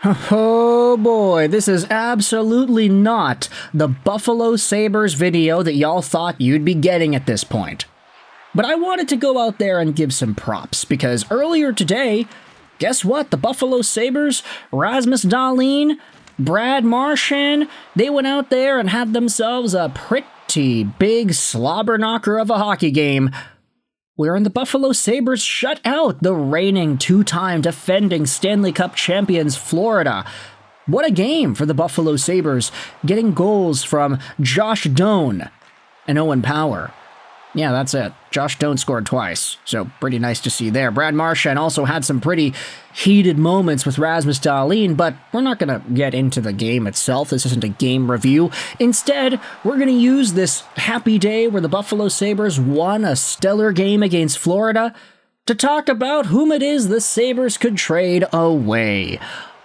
Oh boy, this is absolutely not the Buffalo Sabres video that y'all thought you'd be getting at this point. But I wanted to go out there and give some props, because earlier today, guess what? The Buffalo Sabres, Rasmus Dahlin, Brad Marchand, they went out there and had themselves a pretty big slobber knocker of a hockey game, wherein the Buffalo Sabres shut out the reigning two-time defending Stanley Cup champions Florida. What a game for the Buffalo Sabres, getting goals from Josh Doan and Owen Power. Yeah, that's it. Josh Doan scored twice, so pretty nice to see there. Brad Marchand also had some pretty heated moments with Rasmus Dahlin, but we're not going to get into the game itself. This isn't a game review. Instead, we're going to use this happy day where the Buffalo Sabres won a stellar game against Florida to talk about whom it is the Sabres could trade away.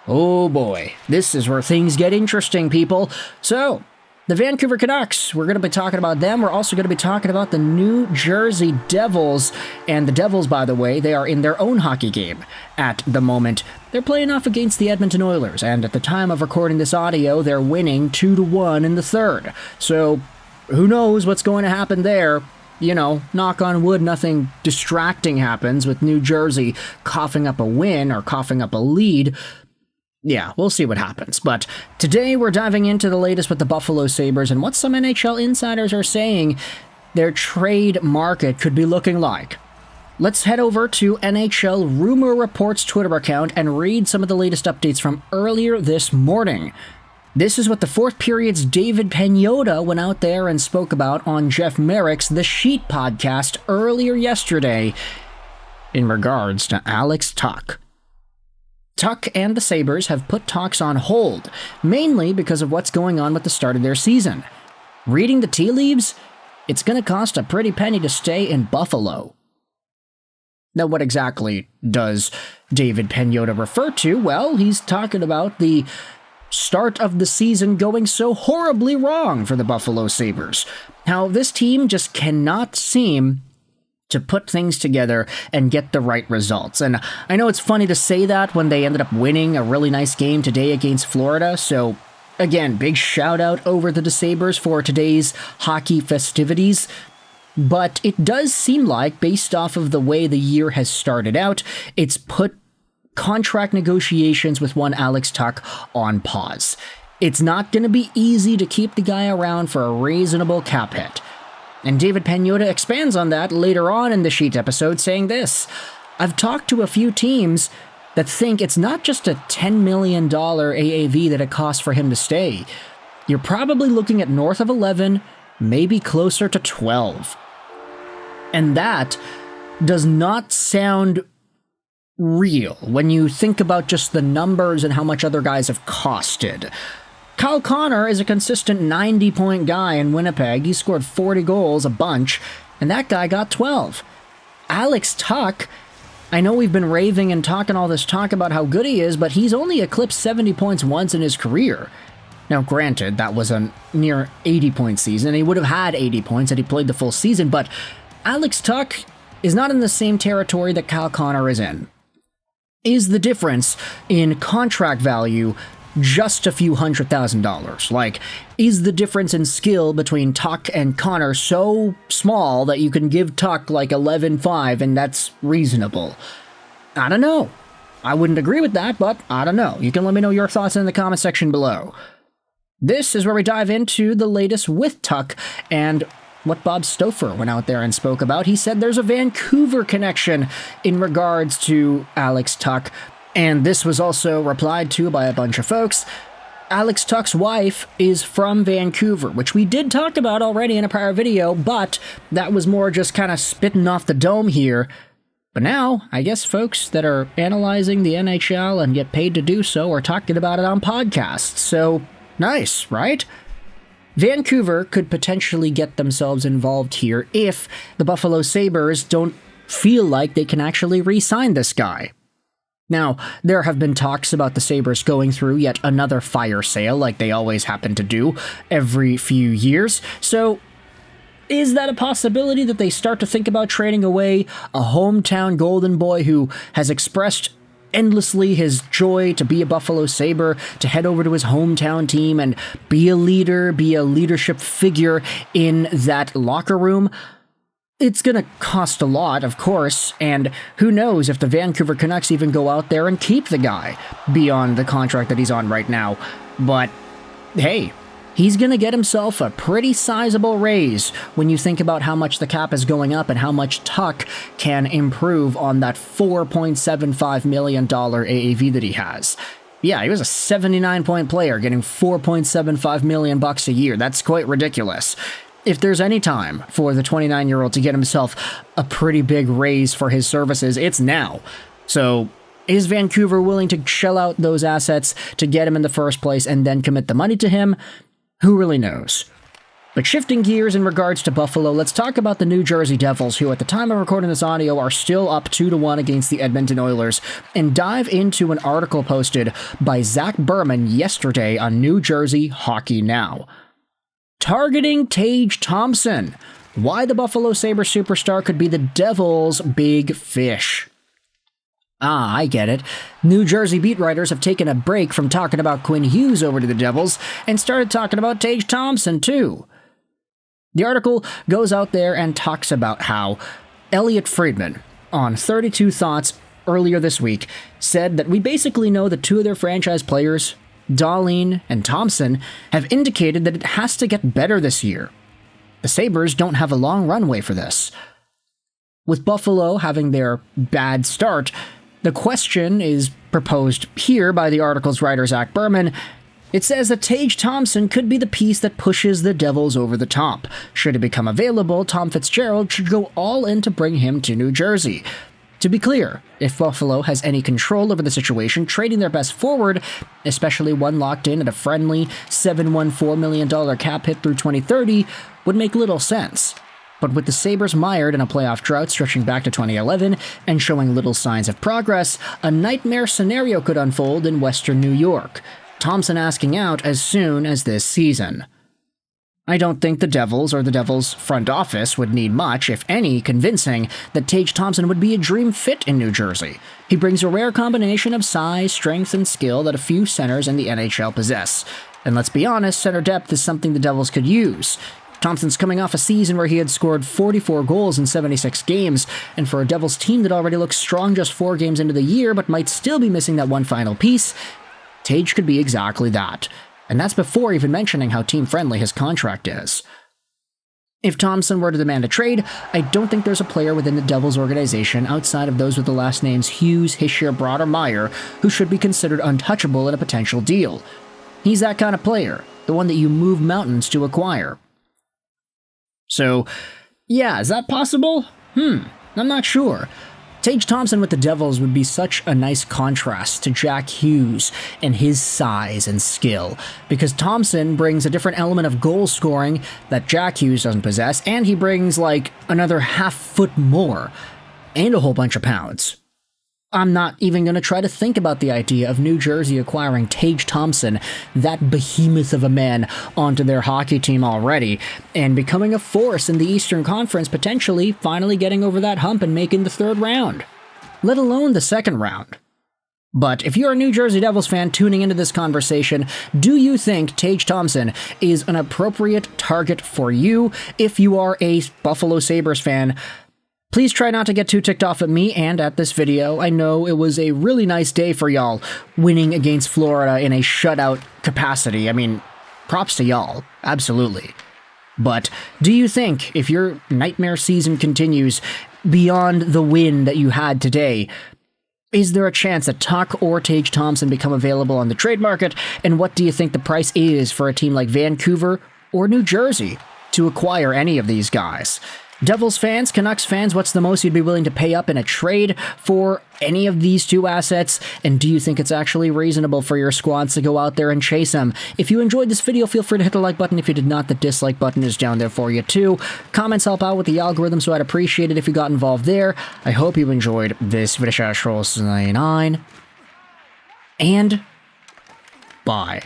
Oh boy, this is where things get interesting, people. So, the Vancouver Canucks, we're going to be talking about them. We're also going to be talking about the New Jersey Devils. And the Devils, by the way, they are in their own hockey game at the moment. They're playing off against the Edmonton Oilers. And at the time of recording this audio, they're winning 2-1 in the third. So who knows what's going to happen there. You know, knock on wood, nothing distracting happens with New Jersey coughing up a win or coughing up a lead. Yeah, we'll see what happens. But today we're diving into the latest with the Buffalo Sabres and what some NHL insiders are saying their trade market could be looking like. Let's head over to NHL Rumor Report's Twitter account and read some of the latest updates from earlier this morning. This is what the fourth period's David Pagnotta went out there and spoke about on Jeff Merrick's The Sheet podcast earlier yesterday in regards to Alex Tuch. Tuch and the Sabres have put talks on hold, mainly because of what's going on with the start of their season. Reading the tea leaves, it's going to cost a pretty penny to stay in Buffalo. Now, what exactly does David Pagnotta refer to? Well, he's talking about the start of the season going so horribly wrong for the Buffalo Sabres. How this team just cannot seem to put things together and get the right results. And I know it's funny to say that when they ended up winning a really nice game today against Florida, so again, big shout out over to the Sabres for today's hockey festivities. But it does seem like, based off of the way the year has started out, it's put contract negotiations with one Alex Tuch on pause. It's not going to be easy to keep the guy around for a reasonable cap hit. And David Pagnotta expands on that later on in the Sheet episode, saying this: I've talked to a few teams that think it's not just a $10 million AAV that it costs for him to stay. You're probably looking at north of 11, maybe closer to 12. And that does not sound real when you think about just the numbers and how much other guys have costed. Kyle Connor is a consistent 90-point guy in Winnipeg. He scored 40 goals, a bunch, and that guy got 12. Alex Tuch, I know we've been raving and talking all this talk about how good he is, but he's only eclipsed 70 points once in his career. Now, granted, that was a near 80-point season, and he would have had 80 points had he played the full season, but Alex Tuch is not in the same territory that Kyle Connor is in. Is the difference in contract value just a few $100,000? Like, is the difference in skill between Tuch and Connor so small that you can give Tuch like 11.5 and that's reasonable? I don't know. I wouldn't agree with that, but I don't know. You can let me know your thoughts in the comment section below. This is where we dive into the latest with Tuch and what Bob Stouffer went out there and spoke about. He said there's a Vancouver connection in regards to Alex Tuch. And this was also replied to by a bunch of folks. Alex Tuch's wife is from Vancouver, which we did talk about already in a prior video, but that was more just kind of spitting off the dome here. But now, I guess folks that are analyzing the NHL and get paid to do so are talking about it on podcasts. So, nice, right? Vancouver could potentially get themselves involved here if the Buffalo Sabres don't feel like they can actually re-sign this guy. Now, there have been talks about the Sabres going through yet another fire sale like they always happen to do every few years, so is that a possibility that they start to think about trading away a hometown golden boy who has expressed endlessly his joy to be a Buffalo Sabre, to head over to his hometown team and be a leader, be a leadership figure in that locker room. It's gonna cost a lot, of course, and who knows if the Vancouver Canucks even go out there and keep the guy beyond the contract that he's on right now. But hey, he's gonna get himself a pretty sizable raise when you think about how much the cap is going up and how much Tuch can improve on that $4.75 million AAV that he has. Yeah, he was a 79-point player getting $4.75 million a year. That's quite ridiculous. If there's any time for the 29-year-old to get himself a pretty big raise for his services, it's now. So, is Vancouver willing to shell out those assets to get him in the first place and then commit the money to him? Who really knows? But shifting gears in regards to Buffalo, let's talk about the New Jersey Devils, who at the time of recording this audio are still up 2-1 against the Edmonton Oilers, and dive into an article posted by Zach Berman yesterday on New Jersey Hockey Now. Targeting Tage Thompson. Why the Buffalo Sabres superstar could be the Devils' big fish. Ah, I get it. New Jersey beat writers have taken a break from talking about Quinn Hughes over to the Devils and started talking about Tage Thompson too. The article goes out there and talks about how Elliot Friedman, on 32 Thoughts earlier this week, said that we basically know that two of their franchise players, Dahlin and Thompson, have indicated that it has to get better this year. The Sabres don't have a long runway for this. With Buffalo having their bad start, the question is proposed here by the article's writer Zach Berman. It says that Tage Thompson could be the piece that pushes the Devils over the top. Should he become available, Tom Fitzgerald should go all in to bring him to New Jersey. To be clear, if Buffalo has any control over the situation, trading their best forward, especially one locked in at a friendly $714 million cap hit through 2030, would make little sense. But with the Sabres mired in a playoff drought stretching back to 2011 and showing little signs of progress, a nightmare scenario could unfold in Western New York, Thompson asking out as soon as this season. I don't think the Devils or the Devils' front office would need much, if any, convincing that Tage Thompson would be a dream fit in New Jersey. He brings a rare combination of size, strength, and skill that a few centers in the NHL possess. And let's be honest, center depth is something the Devils could use. Thompson's coming off a season where he had scored 44 goals in 76 games, and for a Devils team that already looks strong just 4 games into the year but might still be missing that one final piece, Tage could be exactly that. And that's before even mentioning how team-friendly his contract is. If Thompson were to demand a trade, I don't think there's a player within the Devils organization outside of those with the last names Hughes, Hischier, Broad, or Meyer who should be considered untouchable in a potential deal. He's that kind of player, the one that you move mountains to acquire. So, yeah, is that possible? I'm not sure. Tage Thompson with the Devils would be such a nice contrast to Jack Hughes and his size and skill, because Thompson brings a different element of goal scoring that Jack Hughes doesn't possess, and he brings like another half foot more, and a whole bunch of pounds. I'm not even going to try to think about the idea of New Jersey acquiring Tage Thompson, that behemoth of a man, onto their hockey team already, and becoming a force in the Eastern Conference, potentially finally getting over that hump and making the 3rd round, let alone the 2nd round. But if you're a New Jersey Devils fan tuning into this conversation, do you think Tage Thompson is an appropriate target for you? If you are a Buffalo Sabres fan, please try not to get too ticked off at me and at this video. I know it was a really nice day for y'all, winning against Florida in a shutout capacity. I mean, props to y'all, absolutely. But do you think, if your nightmare season continues beyond the win that you had today, is there a chance that Tuch or Tage Thompson become available on the trade market? And what do you think the price is for a team like Vancouver or New Jersey to acquire any of these guys? Devils fans, Canucks fans, what's the most you'd be willing to pay up in a trade for any of these two assets? And do you think it's actually reasonable for your squads to go out there and chase them? If you enjoyed this video, feel free to hit the like button. If you did not, the dislike button is down there for you too. Comments help out with the algorithm, so I'd appreciate it if you got involved there. I hope you enjoyed this video. And bye.